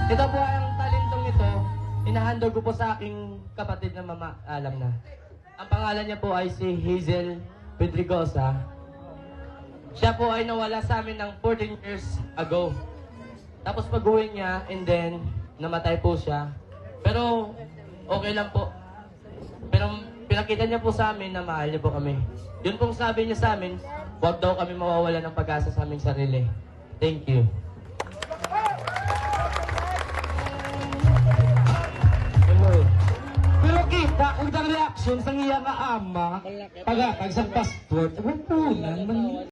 Ito po ang talentong ito. Inahandog ko po sa aking kapatid na mama, alam na. Ang pangalan niya po ay si Hazel Pedregosa. Siya po ay nawala sa amin ng 14 years ago. Tapos pag-uwi niya, and then, namatay po siya. Pero, okay lang po. Pero, pinakita niya po sa amin na mahal niya po kami. Yun pong sabi niya sa amin, huwag daw kami mawawala ng pag-asa sa aming sarili. Thank you. Pero kita, kung ang reaction sa iya nga ama, pag sa passport, huwag po